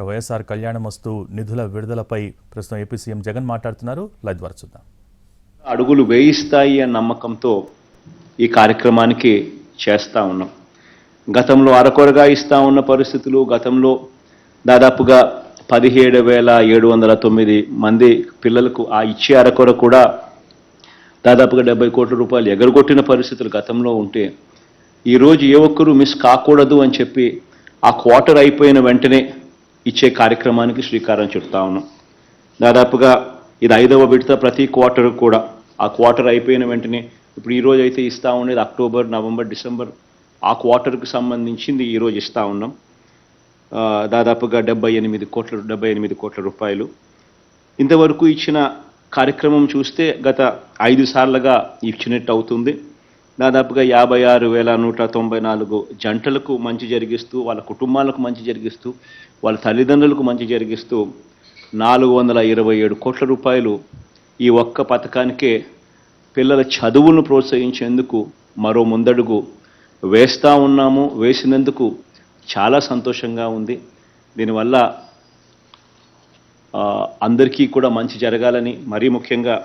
వైఎస్ఆర్ కళ్యాణమస్తు నిధుల విడుదలపై ప్రస్తుతం AP CM Jagan మాట్లాడుతున్నారు. లైవ్ ద్వారా చూద్దాం. అడుగులు వేయిస్తాయి అన్న నమ్మకంతో ఈ కార్యక్రమానికి చేస్తూ ఉన్నాం. గతంలో అరకొరగా ఇస్తూ ఉన్న పరిస్థితులు, గతంలో దాదాపుగా 17,709 మంది పిల్లలకు ఆ ఇచ్చే అరకొర కూడా దాదాపుగా 70 కోట్ల రూపాయలు ఎగరగొట్టిన పరిస్థితులు గతంలో ఉంటే, ఈరోజు ఏ ఒక్కరూ మిస్ కాకూడదు అని చెప్పి ఆ క్వార్టర్ అయిపోయిన వెంటనే ఇచ్చే కార్యక్రమానికి శ్రీకారం చుడతా ఉన్నాం. దాదాపుగా ఇది 5వ విడత. ప్రతి క్వార్టర్ కూడా ఆ క్వార్టర్ అయిపోయిన వెంటనే ఇప్పుడు ఈరోజు అయితే ఇస్తూ ఉండేది అక్టోబర్, నవంబర్, డిసెంబర్ ఆ క్వార్టర్కి సంబంధించింది ఈరోజు ఇస్తూ ఉన్నాం. దాదాపుగా 78 కోట్ల రూపాయలు. ఇంతవరకు ఇచ్చిన కార్యక్రమం చూస్తే గత 5 సార్లుగా ఇచ్చినట్టు అవుతుంది. దాదాపుగా 56,194 జంటలకు మంచి జరిగిస్తూ, వాళ్ళ కుటుంబాలకు మంచి జరిగిస్తూ, వాళ్ళ తల్లిదండ్రులకు మంచి జరిగిస్తూ 427 కోట్ల రూపాయలు ఈ ఒక్క పథకానికే పిల్లల చదువులను ప్రోత్సహించేందుకు మరో ముందడుగు వేస్తూ ఉన్నాము. వేసినందుకు చాలా సంతోషంగా ఉంది. దీనివల్ల అందరికీ కూడా మంచి జరగాలని, మరీ ముఖ్యంగా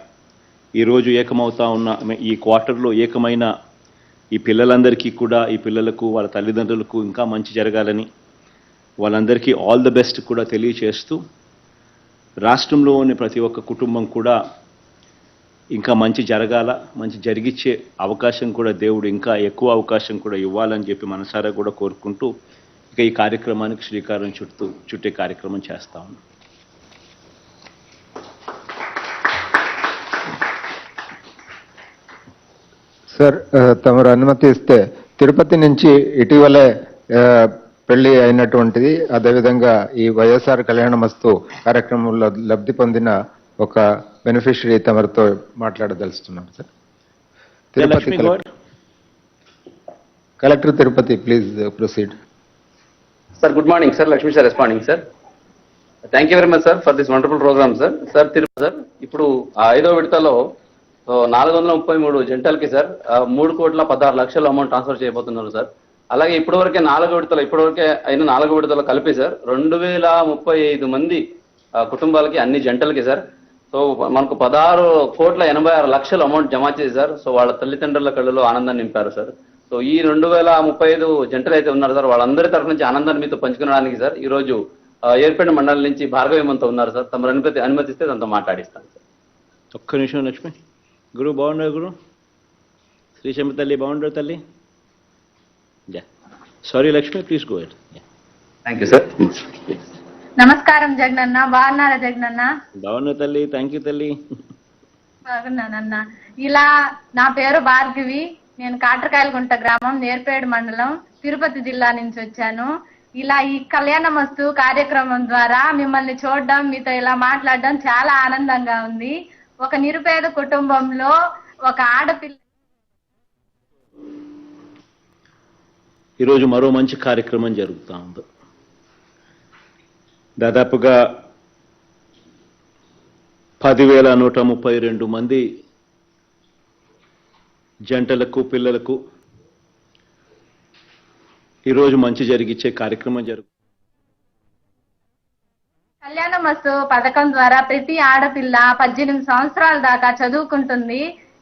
ఈరోజు ఏకమవుతా ఉన్న ఈ క్వార్టర్లో ఏకమైన ఈ పిల్లలందరికీ కూడా, ఈ పిల్లలకు వాళ్ళ తల్లిదండ్రులకు ఇంకా మంచి జరగాలని, వాళ్ళందరికీ ఆల్ ది బెస్ట్ కూడా తెలియచేస్తూ, రాష్ట్రంలోని ప్రతి ఒక్క కుటుంబం కూడా ఇంకా మంచి జరగాల, మంచి జరిగిచ్చే అవకాశం కూడా దేవుడు ఇంకా ఎక్కువ అవకాశం కూడా ఇవ్వాలని చెప్పి మనసారా కూడా కోరుకుంటూ ఇక ఈ కార్యక్రమానికి శ్రీకారం చుట్టే కార్యక్రమం చేస్తా ఉన్నాం. సార్, తమరు అనుమతి ఇస్తే తిరుపతి నుంచి ఇటీవలే పెళ్లి అయినటువంటిది, అదేవిధంగా ఈ వైఎస్ఆర్ కళ్యాణమస్తు కార్యక్రమంలో లబ్ధి పొందిన ఒక బెనిఫిషరీ తమరితో మాట్లాడదలుచున్నాం sir. Tirupati collector Tirupati, please proceed. Sir, good morning, sir. Lakshmi sir responding, sir. Thank you very much, sir, for this wonderful program, sir. Sir, sir, ఇప్పుడు 5వ విడతలో 433 జంటలకి సార్ 3,16,00,000 అమౌంట్ ట్రాన్స్ఫర్ చేయబోతున్నారు సార్. అలాగే ఇప్పటివరకే 4వ విడతలో అయిన 4వ విడతలో కలిపి సార్ 2,035 మంది కుటుంబాలకి, అన్ని జంటలకి సార్. సో మనకు 16,86,00,000 అమౌంట్ జమ చేసి సార్. సో వాళ్ళ తల్లిదండ్రుల కళ్ళలో ఆనందాన్ని నింపారు సార్. సో ఈ 2,035 జంటలు అయితే ఉన్నారు సార్, వాళ్ళందరి తరఫు నుంచి ఆనందాన్ని మీతో పంచుకోవడానికి సార్ ఈరోజు ఏర్పేట మండలం నుంచి భార్గవిమంతో ఉన్నారు సార్. తమ అనుమతిస్తే తనతో మాట్లాడిస్తాను సార్. ఒక్క నిమిషం లక్ష్మి. గురు బాగున్నారు, గురు శ్రీశమ్మ తల్లి బాగుండరు తల్లి. Sorry Lakshmi, please go head. Thank you sir. నమస్కారం జగనన్న, బాగున్నారా జగనన్న? బాగున్నా తల్లి, థ్యాంక్ యూ తల్లి. బాగున్నానన్న. ఇలా నా పేరు భార్గవి, నేను కాట్రకాయలగుంట గ్రామం, నేర్పేడు మండలం, తిరుపతి జిల్లా నుంచి వచ్చాను. ఇలా ఈ కళ్యాణమస్తు కార్యక్రమం ద్వారా మిమ్మల్ని చూడడం, మీతో ఇలా మాట్లాడడం చాలా ఆనందంగా ఉంది. ఒక నిరుపేద కుటుంబంలో ఒక ఆడపిల్ల ఈరోజు మరో మంచి కార్యక్రమం జరుగుతూ ఉంది. దాదాపుగా 10,132 మంది జంటలకు, పిల్లలకు ఈరోజు మంచి జరిగిచ్చే కార్యక్రమం కళ్యాణమస్తు పథకం ద్వారా ప్రతి ఆడపిల్ల 18 సంవత్సరాల దాకా చదువుకుంటుంది.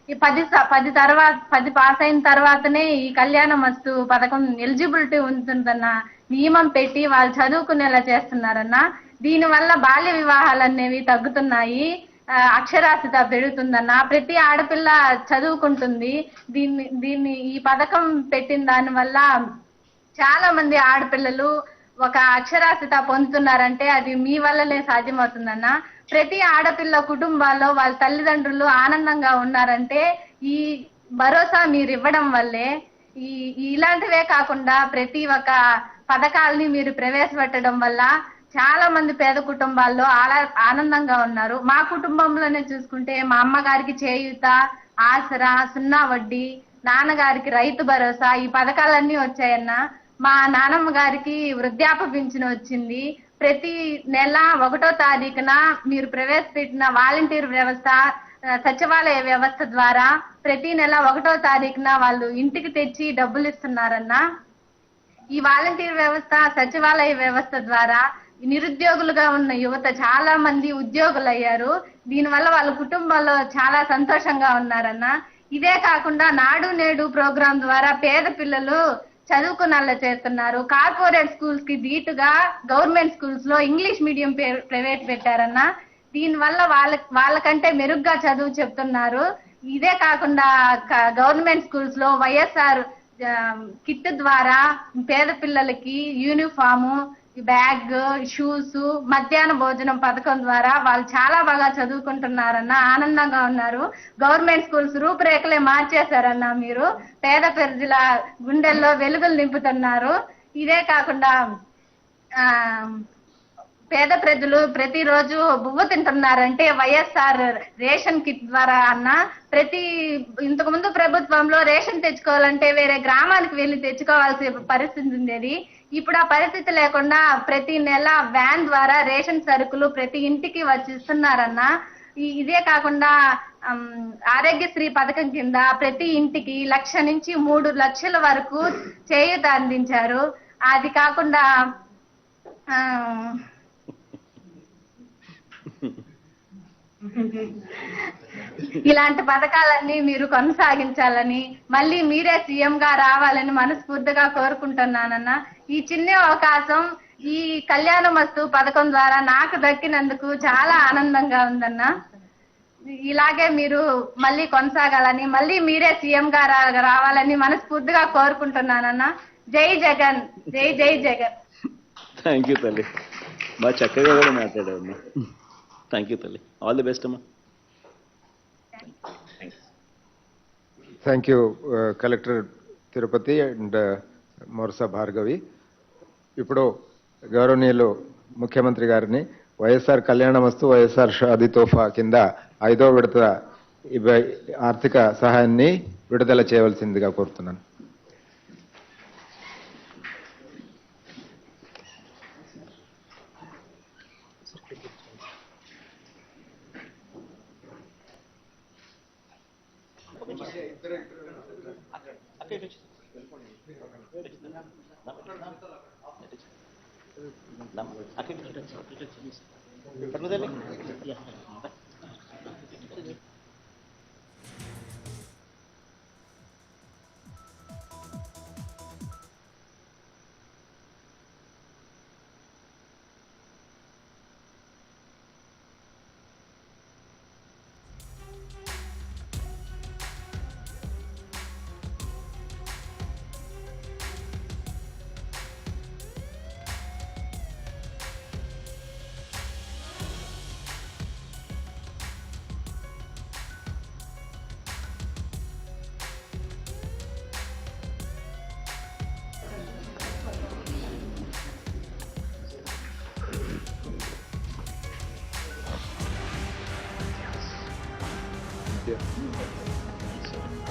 ఈ 10 పాస్ అయిన తర్వాతనే ఈ కళ్యాణమస్తు పథకం ఎలిజిబిలిటీ ఉంటుందన్న నియమం పెట్టి వాళ్ళు చదువుకునేలా చేస్తున్నారన్న. దీనివల్ల బాల్య వివాహాలు అనేవి తగ్గుతున్నాయి, అక్షరాస్యత పెరుగుతుందన్న. ప్రతి ఆడపిల్ల చదువుకుంటుంది. ఈ పథకం పెట్టిన దాని వల్ల చాలా మంది ఆడపిల్లలు ఒక అక్షరాస్యత పొందుతున్నారంటే అది మీ వల్లనే సాధ్యమవుతుందన్న. ప్రతి ఆడపిల్ల కుటుంబాల్లో వాళ్ళ తల్లిదండ్రులు ఆనందంగా ఉన్నారంటే ఈ భరోసా మీరు ఇవ్వడం వల్లే. ఇలాంటివే కాకుండా ప్రతి ఒక్క పథకాలని మీరు ప్రవేశపెట్టడం వల్ల చాలా మంది పేద కుటుంబాల్లో ఆనందంగా ఉన్నారు. మా కుటుంబంలోనే చూసుకుంటే మా అమ్మగారికి చేయూత, ఆసరా, 0 వడ్డీ, నాన్నగారికి రైతు భరోసా, ఈ పథకాలన్నీ వచ్చాయన్న. మా నానమ్మ గారికి వృద్ధాప్య పింఛను వచ్చింది. ప్రతి నెల 1వ తారీఖున మీరు ప్రవేశపెట్టిన వాలంటీర్ వ్యవస్థ, సచివాలయ వ్యవస్థ ద్వారా ప్రతి నెల 1వ తారీఖున వాళ్ళు ఇంటికి తెచ్చి డబ్బులు ఇస్తున్నారన్న. ఈ వాలంటీర్ వ్యవస్థ, సచివాలయ వ్యవస్థ ద్వారా నిరుద్యోగులుగా ఉన్న యువత చాలా మంది ఉద్యోగులు అయ్యారు. దీనివల్ల వాళ్ళ కుటుంబాల్లో చాలా సంతోషంగా ఉన్నారన్న. ఇదే కాకుండా నాడు నేడు ప్రోగ్రాం ద్వారా పేద పిల్లలు చదువుకునేలా చేస్తున్నారు. కార్పొరేట్ స్కూల్స్ కి ధీటుగా గవర్నమెంట్ స్కూల్స్ లో ఇంగ్లీష్ మీడియం ప్రైవేట్ పెట్టారన్న. దీనివల్ల వాళ్ళకంటే మెరుగ్గా చదువు చెప్తున్నారు. ఇదే కాకుండా గవర్నమెంట్ స్కూల్స్ లో వైఎస్ఆర్ కిట్ ద్వారా పేద పిల్లలకి యూనిఫాము, బ్యాగ్, షూస్, మధ్యాహ్న భోజనం పథకం ద్వారా వాళ్ళు చాలా బాగా చదువుకుంటున్నారన్న. ఆనందంగా ఉన్నారు. గవర్నమెంట్ స్కూల్స్ రూపురేఖలే మార్చేశారన్న. మీరు పేద ప్రజల గుండెల్లో వెలుగులు నింపుతున్నారు. ఇదే కాకుండా పేద ప్రజలు ప్రతిరోజు బువ్వ తింటున్నారంటే వైఎస్ఆర్ రేషన్ కిట్ ద్వారా అన్న. ఇంతకు ముందు ప్రభుత్వంలో రేషన్ తెచ్చుకోవాలంటే వేరే గ్రామానికి వెళ్ళి తెచ్చుకోవాల్సిన పరిస్థితి ఉండేది. ఇప్పుడు ఆ పరిస్థితి లేకుండా ప్రతి నెల వ్యాన్ ద్వారా రేషన్ సరుకులు ప్రతి ఇంటికి వచ్చి ఇస్తున్నారన్న. ఇదే కాకుండా ఆరోగ్యశ్రీ పథకం కింద ప్రతి ఇంటికి 1 లక్ష నుంచి 3 లక్షల వరకు చేయూత అందించారు. అది కాకుండా ఇలాంటి పథకాలన్నీ మీరు కొనసాగించాలని, మళ్ళీ మీరే సీఎం గా రావాలని మనస్ఫూర్తిగా కోరుకుంటున్నానన్న. ఈ చిన్న అవకాశం ఈ కళ్యాణమస్తు పథకం ద్వారా నాకు దక్కినందుకు చాలా ఆనందంగా ఉందన్న. ఇలాగే మీరు మళ్ళీ కొనసాగాలని, మళ్ళీ మీరే సీఎం గా రావాలని మనస్ఫూర్తిగా కోరుకుంటున్నానన్న. జై జగన్, జై జై జగన్. థ్యాంక్ యూ తల్లి, బాగా చక్కగా కూడా మాట్లాడావమ్మా. థ్యాంక్ యూ తల్లి, ఆల్ ది బెస్ట్ అమ్మా. Thank you collector Tirupati and మోర్సా భార్గవి. ఇప్పుడు గౌరవనీయులు ముఖ్యమంత్రి గారిని వైఎస్ఆర్ కళ్యాణమస్తు వైఎస్ఆర్ షాదీ తోఫా కింద 5వ విడత ఆర్థిక సహాయాన్ని విడుదల చేయవలసిందిగా కోరుతున్నాను.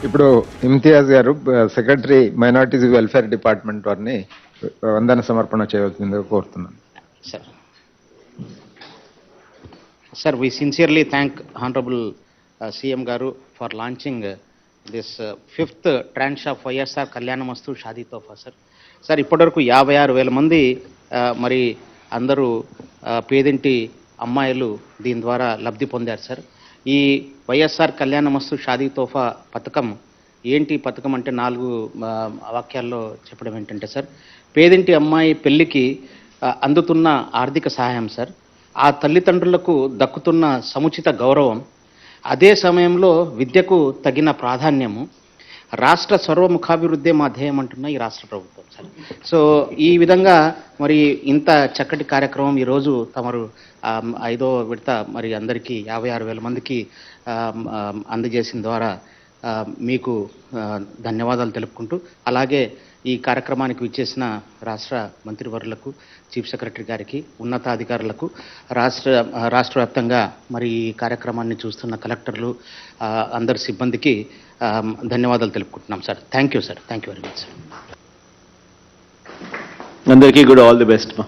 ఇప్పుడు ఇమ్తియాజ్ గారు సెక్రటరీ మైనారిటీస్ వెల్ఫేర్ డిపార్ట్మెంట్ వారిని వందన సమర్పణ చేయవలసిందిగా కోరుతున్నాను. Sir, we sincerely thank Honorable CM Garu for launching this 5th tranche of YSR Kalyanamastu Shadi Tofa, sir. Sir, ఇప్పటివరకు 56,000 మంది మరి అందరూ పేదింటి అమ్మాయిలు దీని ద్వారా లబ్ధి పొందారు సార్. ఈ వైఎస్ఆర్ కళ్యాణమస్తు షాదీ తోఫా పథకం ఏంటి? పథకం అంటే 4 వాక్యాల్లో చెప్పడం ఏంటంటే సార్, పేదింటి అమ్మాయి పెళ్లికి అందుతున్న ఆర్థిక సహాయం సార్, ఆ తల్లిదండ్రులకు దక్కుతున్న సముచిత గౌరవం, అదే సమయంలో విద్యకు తగిన ప్రాధాన్యము, రాష్ట్ర సర్వముఖాభివృద్ధి మా ధ్యేయం అంటున్న ఈ రాష్ట్ర ప్రభుత్వం సార్. సో ఈ విధంగా మరి ఇంత చక్కటి కార్యక్రమం ఈరోజు తమరు 5వ విడత మరి అందరికీ 56,000 మందికి అందజేసిన ద్వారా మీకు ధన్యవాదాలు తెలుపుకుంటూ, అలాగే ఈ కార్యక్రమానికి విచ్చేసిన రాష్ట్ర మంత్రివర్యులకు, చీఫ్ సెక్రటరీ గారికి, ఉన్నతాధికారులకు, రాష్ట్ర వ్యాప్తంగా మరి ఈ కార్యక్రమాన్ని చూస్తున్న కలెక్టర్లు, అందరి సిబ్బందికి ధన్యవాదాలు తెలుపుకుంటున్నాం sir. Thank you sir, thank you very much sir. అందరికీ కూడా ఆల్ ది బెస్ట్ మా.